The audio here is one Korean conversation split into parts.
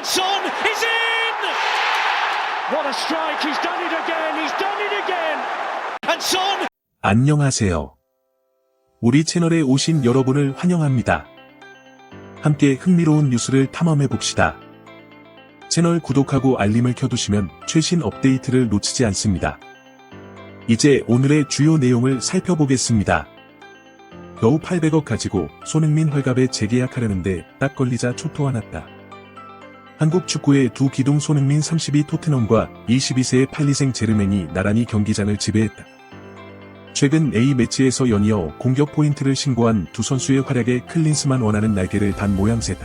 And Son is in! What a strike, he's done it again, he's done it again! And Son! 안녕하세요. 우리 채널에 오신 여러분을 환영합니다. 함께 흥미로운 뉴스를 탐험해 봅시다. 채널 구독하고 알림을 켜두시면 최신 업데이트를 놓치지 않습니다. 이제 오늘의 주요 내용을 살펴보겠습니다. 겨우 800억 가지고 손흥민 헐값에 재계약하려는데 딱 걸리자 초토화났다. 한국 축구의 두 기둥 손흥민 32 토트넘과 22세의 팔리생 제르맹이 나란히 경기장을 지배했다. 최근 A매치에서 연이어 공격 포인트를 신고한 두 선수의 활약에 클린스만 원하는 날개를 단 모양새다.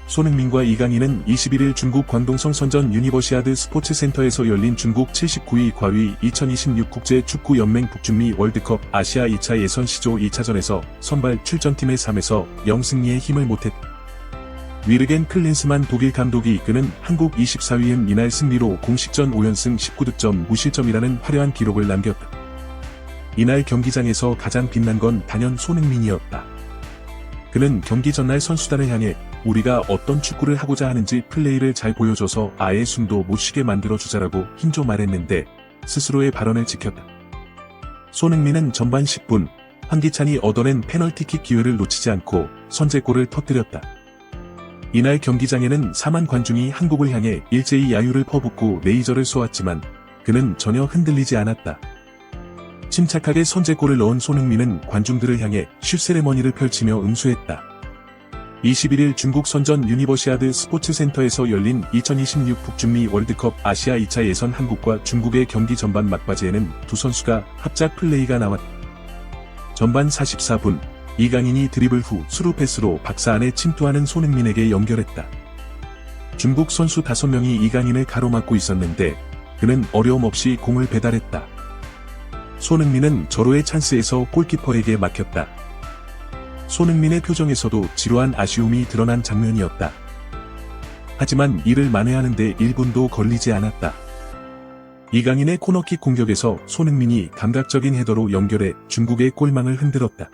손흥민과 이강인은 21일 중국 광동성 선전 유니버시아드 스포츠센터에서 열린 중국 79위 과위 2026 국제축구연맹 북중미 월드컵 아시아 2차 예선 시조 2차전에서 선발 출전팀의 3에서 0승리에 힘을 못했다. 위르겐 클린스만 독일 감독이 이끄는 한국 24위는 이날 승리로 공식전 5연승 19득점 무실점이라는 화려한 기록을 남겼다. 이날 경기장에서 가장 빛난 건 단연 손흥민이었다. 그는 경기 전날 선수단을 향해 우리가 어떤 축구를 하고자 하는지 플레이를 잘 보여줘서 아예 숨도 못 쉬게 만들어주자라고 힘줘 말했는데 스스로의 발언을 지켰다. 손흥민은 전반 10분 황기찬이 얻어낸 페널티킥 기회를 놓치지 않고 선제골을 터뜨렸다. 이날 경기장에는 4만 관중이 한국을 향해 일제히 야유를 퍼붓고 레이저를 쏘았지만 그는 전혀 흔들리지 않았다. 침착하게 선제골을 넣은 손흥민은 관중들을 향해 슛 세레머니를 펼치며 응수했다. 21일 중국 선전 유니버시아드 스포츠센터에서 열린 2026 북중미 월드컵 아시아 2차 예선 한국과 중국의 경기 전반 막바지에는 두 선수가 합작 플레이가 나왔다. 전반 44분 이강인이 드리블 후 스루 패스로 박스 안에 침투하는 손흥민에게 연결했다. 중국 선수 5명이 이강인을 가로막고 있었는데 그는 어려움 없이 공을 배달했다. 손흥민은 절호의 찬스에서 골키퍼에게 막혔다. 손흥민의 표정에서도 지루한 아쉬움이 드러난 장면이었다. 하지만 이를 만회하는데 1분도 걸리지 않았다. 이강인의 코너킥 공격에서 손흥민이 감각적인 헤더로 연결해 중국의 골망을 흔들었다.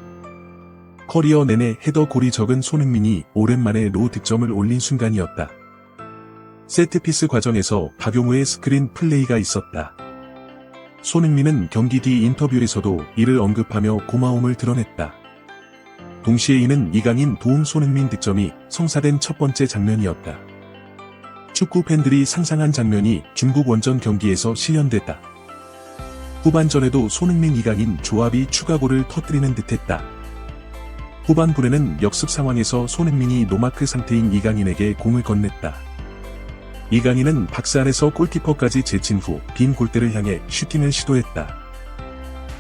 커리어 내내 헤더 골이 적은 손흥민이 오랜만에 로 득점을 올린 순간이었다. 세트피스 과정에서 박용우의 스크린 플레이가 있었다. 손흥민은 경기 뒤 인터뷰에서도 이를 언급하며 고마움을 드러냈다. 동시에 이는 이강인 도움 손흥민 득점이 성사된 첫 번째 장면이었다. 축구 팬들이 상상한 장면이 중국 원정 경기에서 실현됐다. 후반전에도 손흥민 이강인 조합이 추가골을 터뜨리는 듯했다. 후반부에는 역습 상황에서 손흥민이 노마크 상태인 이강인에게 공을 건넸다. 이강인은 박스 안에서 골키퍼까지 제친 후 빈 골대를 향해 슈팅을 시도했다.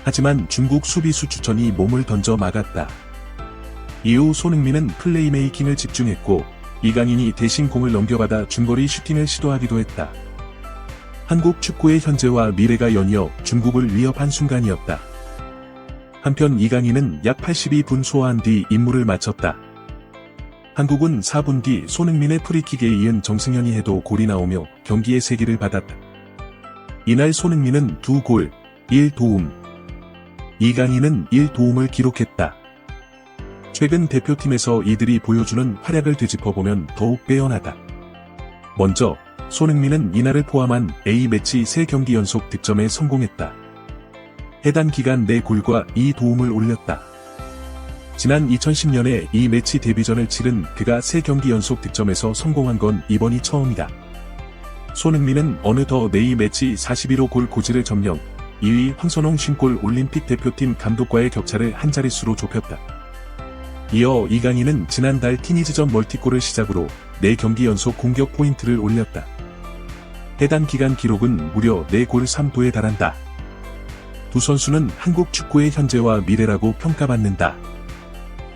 하지만 중국 수비수 추천이 몸을 던져 막았다. 이후 손흥민은 플레이메이킹을 집중했고 이강인이 대신 공을 넘겨받아 중거리 슈팅을 시도하기도 했다. 한국 축구의 현재와 미래가 연이어 중국을 위협한 순간이었다. 한편 이강인은 약 82분 소화한 뒤 임무를 마쳤다. 한국은 4분 뒤 손흥민의 프리킥에 이은 정승현이 해도 골이 나오며 경기의 세기를 받았다. 이날 손흥민은 2골, 1도움, 이강인은 1도움을 기록했다. 최근 대표팀에서 이들이 보여주는 활약을 되짚어보면 더욱 빼어나다. 먼저 손흥민은 이날을 포함한 A매치 3경기 연속 득점에 성공했다. 해당 기간 4골과 2도움을 올렸다. 지난 2010년에 이 매치 데뷔전을 치른 그가 3경기 연속 득점에서 성공한 건 이번이 처음이다. 손흥민은 어느덧 메이 매치 41호 골 고지를 점령, 2위 황선홍 50골 올림픽 대표팀 감독과의 격차를 한 자릿수로 좁혔다. 이어 이강인은 지난달 티니지전 멀티골을 시작으로 4경기 연속 공격 포인트를 올렸다. 해당 기간 기록은 무려 4골 3도에 달한다. 두 선수는 한국 축구의 현재와 미래라고 평가받는다.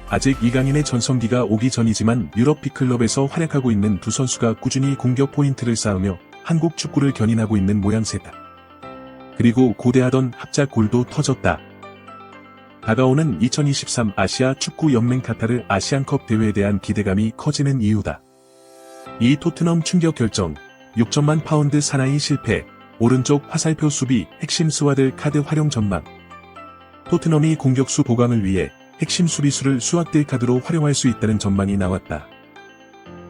아직 이강인의 전성기가 오기 전이지만 유럽 빅클럽에서 활약하고 있는 두 선수가 꾸준히 공격 포인트를 쌓으며 한국 축구를 견인하고 있는 모양새다. 그리고 고대하던 합작 골도 터졌다. 다가오는 2023 아시아 축구 연맹 카타르 아시안컵 대회에 대한 기대감이 커지는 이유다. 이 토트넘 충격 결정, 6천만 파운드 사나이 실패, 오른쪽 화살표 수비 핵심 스와드 카드 활용 전망. 토트넘이 공격수 보강을 위해 핵심 수비수를 수확될 카드로 활용할 수 있다는 전망이 나왔다.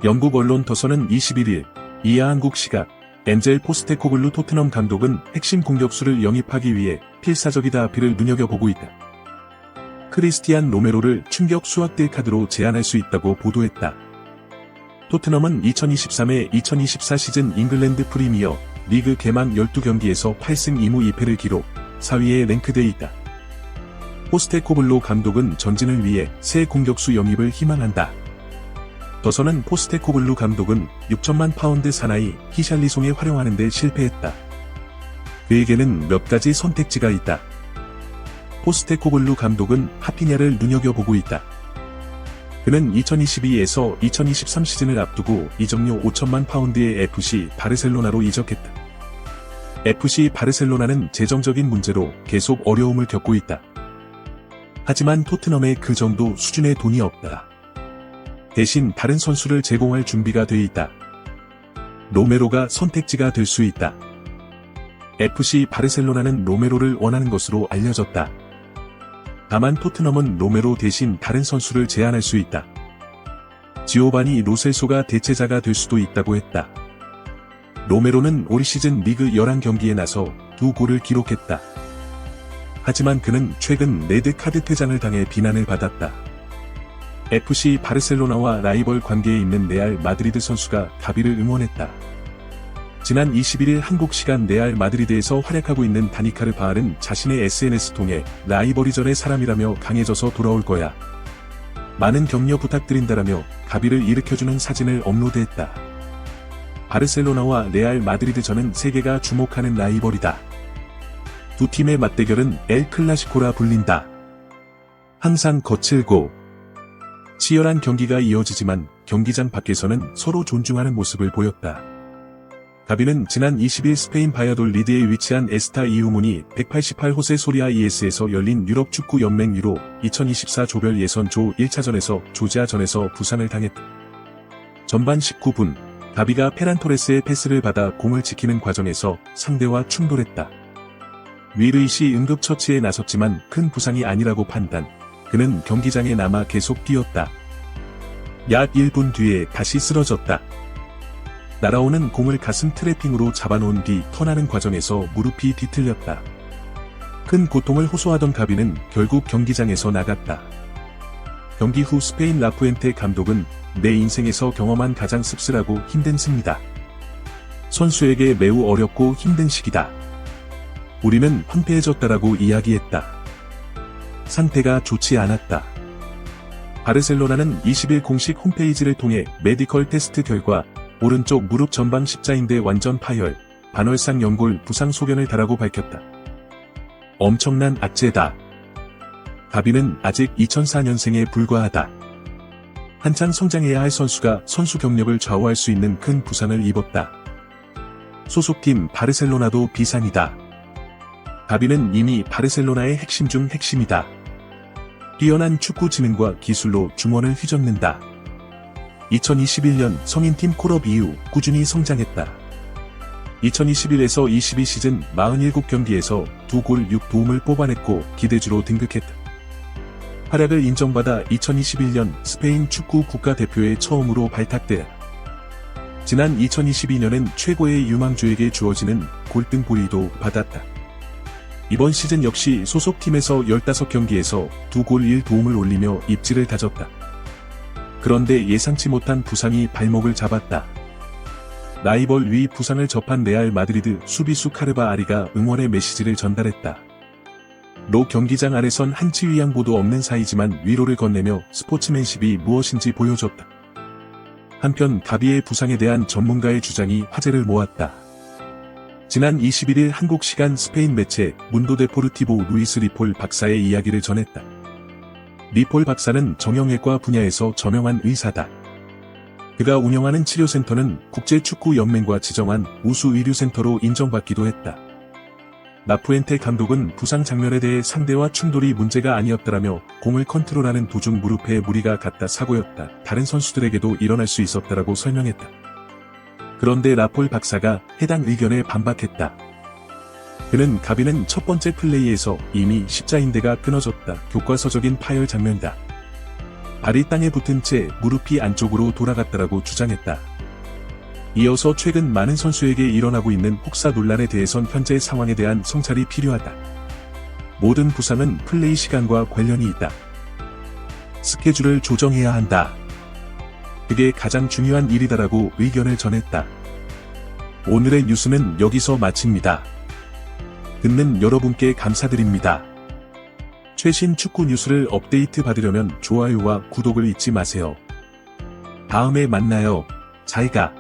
영국 언론 더선은 21일 이하 한국 시각 엔젤 포스테코글루 토트넘 감독은 핵심 공격수를 영입하기 위해 필사적이다 비를 눈여겨보고 있다. 크리스티안 로메로를 충격 수확될 카드로 제안할 수 있다고 보도했다. 토트넘은 2023-2024 시즌 잉글랜드 프리미어 리그 개막 12경기에서 8승 2무 2패를 기록 4위에 랭크돼 있다. 포스테코글루 감독은 전진을 위해 새 공격수 영입을 희망한다. 더선은 포스테코글루 감독은 6천만 파운드 사나이 히샬리송에 활용하는 데 실패했다. 그에게는 몇 가지 선택지가 있다. 포스테코글루 감독은 하피냐를 눈여겨보고 있다. 그는 2022에서 2023 시즌을 앞두고 이적료 5천만 파운드의 FC 바르셀로나로 이적했다. FC 바르셀로나는 재정적인 문제로 계속 어려움을 겪고 있다. 하지만 토트넘에 그 정도 수준의 돈이 없다. 대신 다른 선수를 제공할 준비가 돼 있다. 로메로가 선택지가 될 수 있다. FC 바르셀로나는 로메로를 원하는 것으로 알려졌다. 다만 토트넘은 로메로 대신 다른 선수를 제안할 수 있다. 지오바니 로셀소가 대체자가 될 수도 있다고 했다. 로메로는 올 시즌 리그 11경기에 나서 2골을 기록했다. 하지만 그는 최근 레드카드 퇴장을 당해 비난을 받았다. FC 바르셀로나와 라이벌 관계에 있는 레알 마드리드 선수가 가비를 응원했다. 지난 21일 한국 시간 레알 마드리드에서 활약하고 있는 다니 카르바알은 자신의 SNS 통해 라이벌이전의 사람이라며 강해져서 돌아올 거야. 많은 격려 부탁드린다라며 가비를 일으켜주는 사진을 업로드했다. 바르셀로나와 레알 마드리드전은 세계가 주목하는 라이벌이다. 두 팀의 맞대결은 엘 클라시코라 불린다. 항상 거칠고 치열한 경기가 이어지지만 경기장 밖에서는 서로 존중하는 모습을 보였다. 가비는 지난 20일 스페인 바야돌리드에 위치한 에스타 이후문이 188호세 소리아 ES에서 열린 유럽 축구 연맹 유로 2024 조별 예선 조 1차전에서 조지아전에서 부상을 당했다. 전반 19분, 가비가 페란 토레스의 패스를 받아 공을 지키는 과정에서 상대와 충돌했다. 윌의시 응급처치에 나섰지만 큰 부상이 아니라고 판단. 그는 경기장에 남아 계속 뛰었다. 약 1분 뒤에 다시 쓰러졌다. 날아오는 공을 가슴 트래핑으로 잡아놓은 뒤 턴하는 과정에서 무릎이 뒤틀렸다. 큰 고통을 호소하던 가비는 결국 경기장에서 나갔다. 경기 후 스페인 라푸엔테 감독은 내 인생에서 경험한 가장 씁쓸하고 힘든 승리다. 선수에게 매우 어렵고 힘든 시기다. 우리는 황폐해졌다라고 이야기했다. 상태가 좋지 않았다. 바르셀로나는 20일 공식 홈페이지를 통해 메디컬 테스트 결과 오른쪽 무릎 전방 십자인대 완전 파열, 반월상 연골 부상 소견을 달하고 밝혔다. 엄청난 악재다. 가비는 아직 2004년생에 불과하다. 한창 성장해야 할 선수가 선수 경력을 좌우할 수 있는 큰 부상을 입었다. 소속팀 바르셀로나도 비상이다. 가비는 이미 바르셀로나의 핵심 중 핵심이다. 뛰어난 축구 지능과 기술로 중원을 휘젓는다. 2021년 성인팀 콜업 이후 꾸준히 성장했다. 2021에서 22 시즌 47경기에서 2골 6도움을 뽑아냈고 기대주로 등극했다. 활약을 인정받아 2021년 스페인 축구 국가대표에 처음으로 발탁돼 지난 2022년엔 최고의 유망주에게 주어지는 골든볼이도 받았다. 이번 시즌 역시 소속팀에서 15경기에서 2골 1도움을 올리며 입지를 다졌다. 그런데 예상치 못한 부상이 발목을 잡았다. 라이벌 위 부상을 접한 레알 마드리드 수비수 카르바알이가 응원의 메시지를 전달했다. 로 경기장 아래선 한치 위양보도 없는 사이지만 위로를 건네며 스포츠맨십이 무엇인지 보여줬다. 한편 가비의 부상에 대한 전문가의 주장이 화제를 모았다. 지난 21일 한국 시간 스페인 매체 문도 데포르티보 루이스 리폴 박사의 이야기를 전했다. 리폴 박사는 정형외과 분야에서 저명한 의사다. 그가 운영하는 치료센터는 국제축구연맹과 지정한 우수 의료센터로 인정받기도 했다. 라푸엔테 감독은 부상 장면에 대해 상대와 충돌이 문제가 아니었다라며 공을 컨트롤하는 도중 무릎에 무리가 갔다 사고였다. 다른 선수들에게도 일어날 수 있었다라고 설명했다. 그런데 라폴 박사가 해당 의견에 반박했다. 그는 가비는 첫 번째 플레이에서 이미 십자인대가 끊어졌다. 교과서적인 파열 장면이다. 발이 땅에 붙은 채 무릎이 안쪽으로 돌아갔다라고 주장했다. 이어서 최근 많은 선수에게 일어나고 있는 혹사 논란에 대해선 현재 상황에 대한 성찰이 필요하다. 모든 부상은 플레이 시간과 관련이 있다. 스케줄을 조정해야 한다. 그게 가장 중요한 일이다라고 의견을 전했다. 오늘의 뉴스는 여기서 마칩니다. 듣는 여러분께 감사드립니다. 최신 축구 뉴스를 업데이트 받으려면 좋아요와 구독을 잊지 마세요. 다음에 만나요. 잘 가.